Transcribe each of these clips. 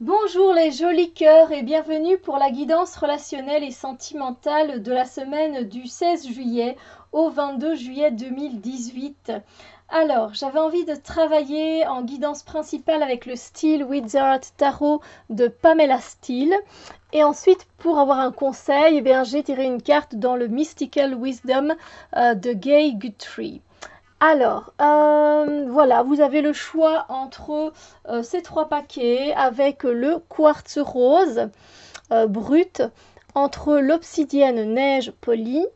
Bonjour les jolis cœurs et bienvenue pour la guidance relationnelle et sentimentale de la semaine du 16 juillet au 22 juillet 2018. Alors, j'avais envie de travailler en guidance principale avec le Steel Wizard Tarot de Pamela Steel. Et ensuite, pour avoir un conseil, j'ai tiré une carte dans le Mystical Wisdom de Gay Guthrie. Alors, voilà, vous avez le choix entre ces trois paquets avec le quartz rose brut, entre l'obsidienne neige polie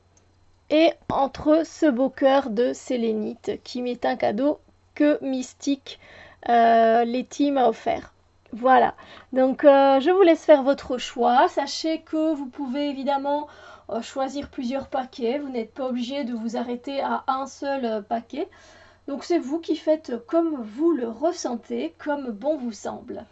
et entre ce beau cœur de sélénite qui m'est un cadeau que Mystique Letty m'a offert. Voilà, donc je vous laisse faire votre choix. Sachez que vous pouvez évidemment choisir plusieurs paquets. Vous n'êtes pas obligé de vous arrêter à un seul paquet. Donc c'est vous qui faites comme vous le ressentez, comme bon vous semble.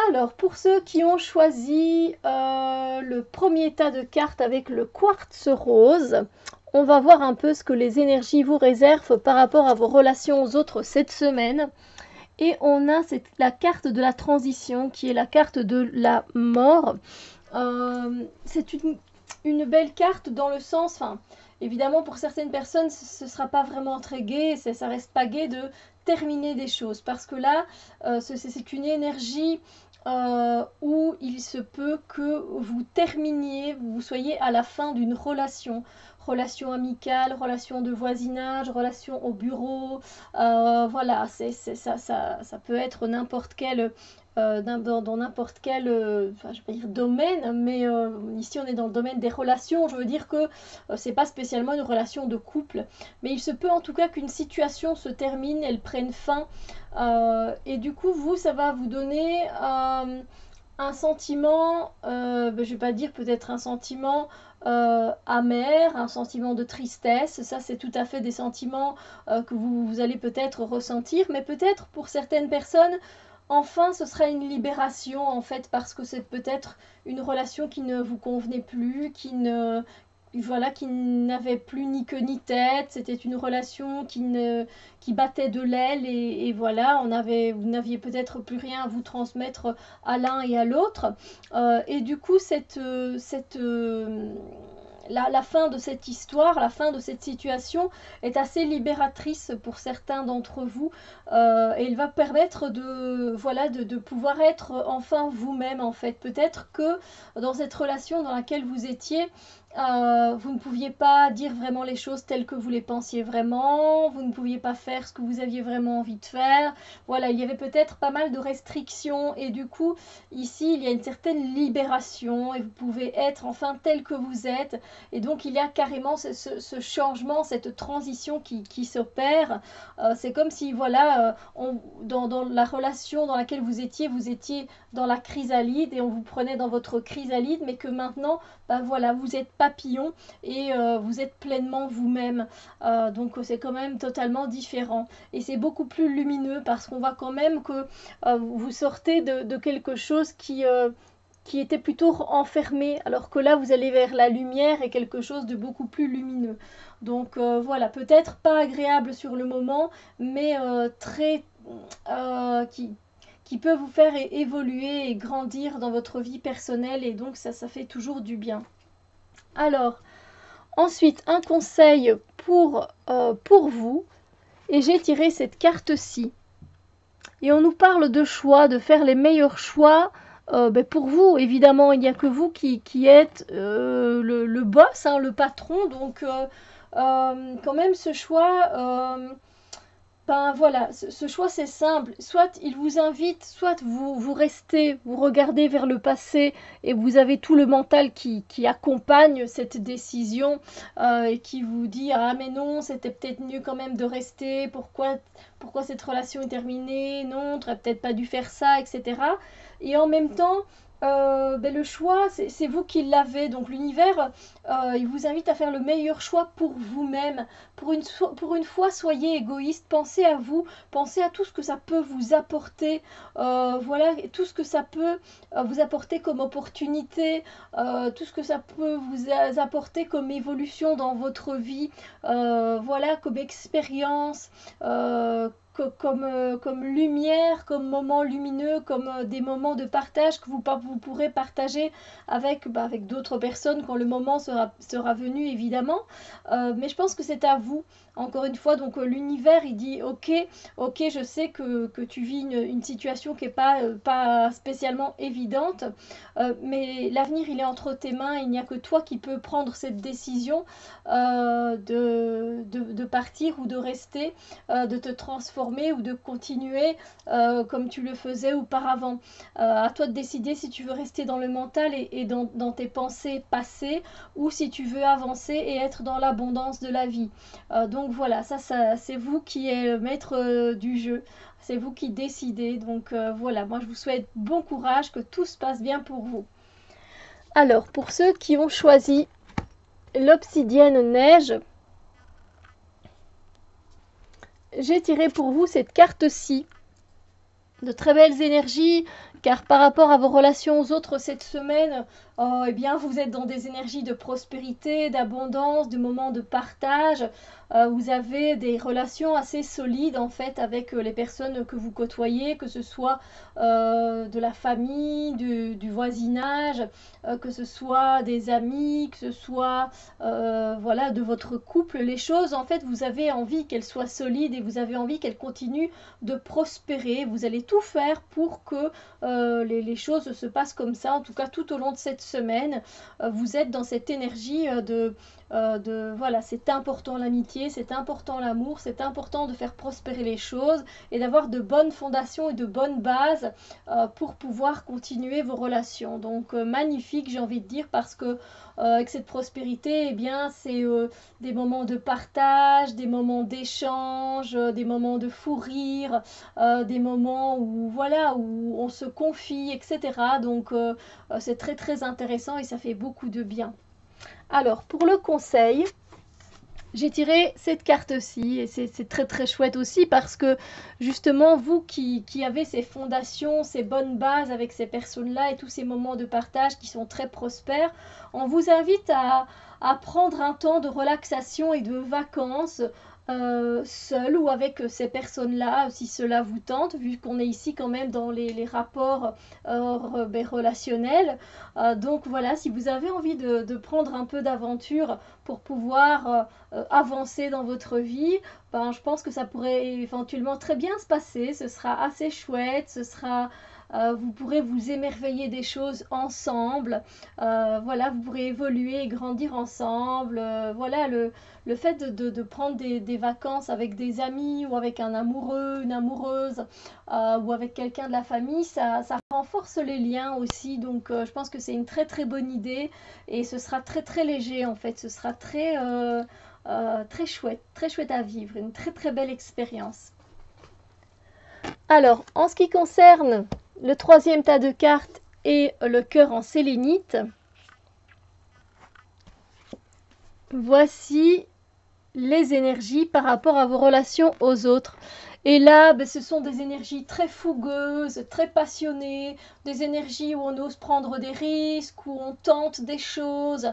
Alors, pour ceux qui ont choisi le premier tas de cartes avec le quartz rose, on va voir un peu ce que les énergies vous réservent par rapport à vos relations aux autres cette semaine. Et on a la carte de la transition qui est la carte de la mort. C'est une belle carte dans le sens, enfin, évidemment pour certaines personnes ce ne sera pas vraiment très gai, ça reste pas gai de terminer des choses parce que là c'est une énergie où il se peut que vous terminiez, vous soyez à la fin d'une relation, relation amicale, relation de voisinage, relation au bureau, voilà, ça peut être n'importe quel dans n'importe quel enfin, je vais pas dire domaine, mais ici on est dans le domaine des relations. Je veux dire que c'est pas spécialement une relation de couple, mais il se peut en tout cas qu'une situation se termine, elle prenne fin, et du coup vous ça va vous donner un sentiment, je vais pas dire peut-être un sentiment amer, un sentiment de tristesse. Ça c'est tout à fait des sentiments que vous allez peut-être ressentir, mais peut-être pour certaines personnes enfin ce sera une libération en fait parce que c'est peut-être une relation qui ne vous convenait plus, qui n'avait plus ni queue ni tête. C'était une relation qui battait de l'aile et voilà, vous n'aviez peut-être plus rien à vous transmettre à l'un et à l'autre. Et du coup, la fin de cette histoire, la fin de cette situation est assez libératrice pour certains d'entre vous, et il va permettre de pouvoir être enfin vous-même en fait. Peut-être que dans cette relation dans laquelle vous étiez, vous ne pouviez pas dire vraiment les choses telles que vous les pensiez vraiment, vous ne pouviez pas faire ce que vous aviez vraiment envie de faire. Voilà, il y avait peut-être pas mal de restrictions et du coup, ici, il y a une certaine libération et vous pouvez être enfin tel que vous êtes. Et donc, il y a carrément ce changement, cette transition qui s'opère. C'est comme si, voilà, dans la relation dans laquelle vous étiez dans la chrysalide et on vous prenait dans votre chrysalide, mais que maintenant, ben voilà, vous êtes papillon et vous êtes pleinement vous-même. Donc c'est quand même totalement différent. Et c'est beaucoup plus lumineux parce qu'on voit quand même que vous sortez de quelque chose qui était plutôt enfermé, alors que là vous allez vers la lumière et quelque chose de beaucoup plus lumineux. Donc voilà, peut-être pas agréable sur le moment, mais très qui peut vous faire évoluer et grandir dans votre vie personnelle et donc ça fait toujours du bien. Alors, ensuite, un conseil pour vous, et j'ai tiré cette carte-ci. Et on nous parle de choix, de faire les meilleurs choix. Pour vous, évidemment, il n'y a que vous qui êtes le boss, hein, le patron. Donc, quand même, ce choix, ben voilà, ce choix c'est simple. Soit il vous invite, soit vous restez, vous regardez vers le passé et vous avez tout le mental qui accompagne cette décision et qui vous dit ah mais non, c'était peut-être mieux quand même de rester, pourquoi cette relation est terminée, non, tu n'aurais peut-être pas dû faire ça, etc. Et en même temps, le choix, c'est vous qui l'avez. Donc l'univers, il vous invite à faire le meilleur choix pour vous-même. Pour une fois, soyez égoïste, pensez à vous, pensez à tout ce que ça peut vous apporter. Voilà, tout ce que ça peut vous apporter comme opportunité, tout ce que ça peut vous apporter comme évolution dans votre vie, voilà, comme expérience. Comme lumière, comme moment lumineux, comme des moments de partage que vous pourrez partager avec d'autres personnes quand le moment sera venu, évidemment. Mais je pense que c'est à vous, encore une fois. Donc l'univers, il dit ok, je sais que tu vis une situation qui n'est pas spécialement évidente, mais l'avenir, il est entre tes mains. Il n'y a que toi qui peux prendre cette décision de partir ou de rester, de te transformer ou de continuer comme tu le faisais auparavant. À toi de décider si tu veux rester dans le mental et dans tes pensées passées, ou si tu veux avancer et être dans l'abondance de la vie. Donc voilà, ça c'est vous qui êtes le maître du jeu. C'est vous qui décidez. Donc voilà, moi je vous souhaite bon courage, que tout se passe bien pour vous. Alors, pour ceux qui ont choisi l'obsidienne neige, j'ai tiré pour vous cette carte-ci. De très belles énergies, car par rapport à vos relations aux autres cette semaine, eh bien, vous êtes dans des énergies de prospérité, d'abondance, de moments de partage. Vous avez des relations assez solides en fait avec les personnes que vous côtoyez, que ce soit de la famille, du voisinage, que ce soit des amis, que ce soit voilà, de votre couple. Les choses, en fait, vous avez envie qu'elles soient solides et vous avez envie qu'elles continuent de prospérer. Vous allez tout faire pour que les choses se passent comme ça, en tout cas tout au long de cette semaine. Vous êtes dans cette énergie voilà, c'est important l'amitié, c'est important l'amour, c'est important de faire prospérer les choses et d'avoir de bonnes fondations et de bonnes bases pour pouvoir continuer vos relations. Donc magnifique, j'ai envie de dire, parce que avec cette prospérité, eh bien, c'est des moments de partage, des moments d'échange, des moments de fou rire, des moments où voilà, où on se confie, etc. Donc c'est très très intéressant et ça fait beaucoup de bien. Alors pour le conseil, j'ai tiré cette carte-ci et c'est très très chouette aussi parce que justement vous qui avez ces fondations, ces bonnes bases avec ces personnes-là et tous ces moments de partage qui sont très prospères, on vous invite à prendre un temps de relaxation et de vacances seul ou avec ces personnes-là, si cela vous tente, vu qu'on est ici quand même dans les rapports relationnels. Donc voilà, si vous avez envie de prendre un peu d'aventure pour pouvoir avancer dans votre vie, ben, je pense que ça pourrait éventuellement très bien se passer. Ce sera assez chouette, vous pourrez vous émerveiller des choses ensemble. Voilà, vous pourrez évoluer et grandir ensemble. Voilà, le fait de prendre des vacances avec des amis ou avec un amoureux, une amoureuse ou avec quelqu'un de la famille, ça renforce les liens aussi. Donc je pense que c'est une très très bonne idée et ce sera très très léger en fait. Ce sera très chouette à vivre, une très très belle expérience. Alors, en ce qui concerne le troisième tas de cartes et le cœur en sélénite, voici les énergies par rapport à vos relations aux autres. Et là, ce sont des énergies très fougueuses, très passionnées, des énergies où on ose prendre des risques, où on tente des choses.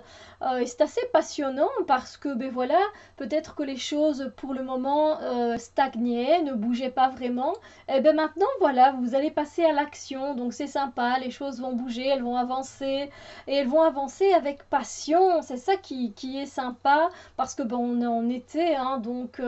Et c'est assez passionnant parce que, voilà, peut-être que les choses pour le moment stagnaient, ne bougeaient pas vraiment. Et maintenant, voilà, vous allez passer à l'action, donc c'est sympa, les choses vont bouger, elles vont avancer, et elles vont avancer avec passion. C'est ça qui est sympa, parce que on est en été, hein, donc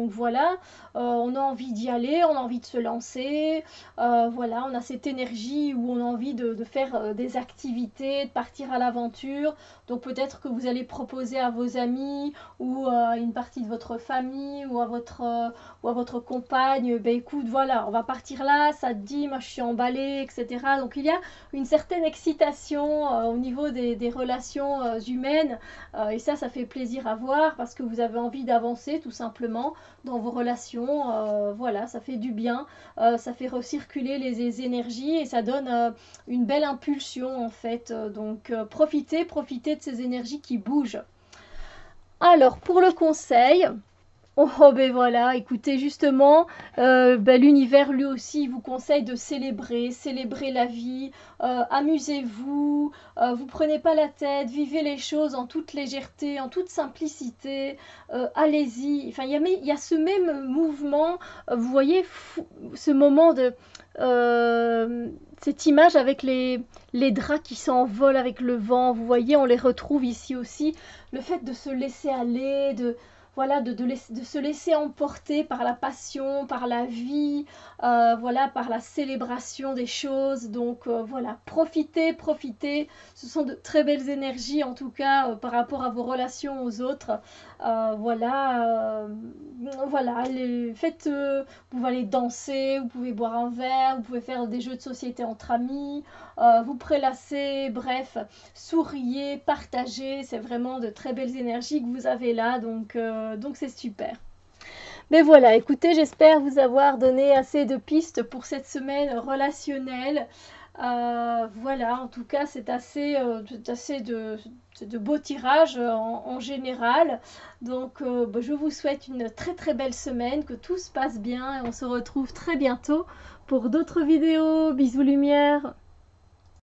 voilà, on a envie d'y aller, on a envie de se lancer, voilà, on a cette énergie où on a envie de faire des activités, de partir à l'aventure. Donc peut-être que vous allez proposer à vos amis ou à une partie de votre famille ou à votre compagne, écoute, voilà, on va partir là, ça te dit, moi je suis emballée, etc. Donc il y a une certaine excitation au niveau des relations humaines et ça fait plaisir à voir parce que vous avez envie d'avancer tout simplement dans vos relations, voilà. voilà, ça fait du bien, ça fait recirculer les énergies et ça donne une belle impulsion en fait. Donc profitez de ces énergies qui bougent. Alors pour le conseil, oh ben voilà, écoutez justement, l'univers lui aussi vous conseille de célébrer la vie, amusez-vous, vous prenez pas la tête, vivez les choses en toute légèreté, en toute simplicité, allez-y. Enfin, il y a ce même mouvement, vous voyez, ce moment de... cette image avec les draps qui s'envolent avec le vent, vous voyez, on les retrouve ici aussi. Le fait de se laisser aller, voilà, de se laisser emporter par la passion, par la vie, voilà, par la célébration des choses. Donc voilà, profitez. Ce sont de très belles énergies, en tout cas, par rapport à vos relations aux autres. Voilà, faites, vous pouvez aller danser, vous pouvez boire un verre, vous pouvez faire des jeux de société entre amis, vous prélasser, bref, souriez, partagez, c'est vraiment de très belles énergies que vous avez là, donc c'est super. Mais voilà, écoutez, j'espère vous avoir donné assez de pistes pour cette semaine relationnelle. Voilà, en tout cas, c'est assez de beaux tirages en général. Donc, je vous souhaite une très très belle semaine, que tout se passe bien et on se retrouve très bientôt pour d'autres vidéos. Bisous lumière!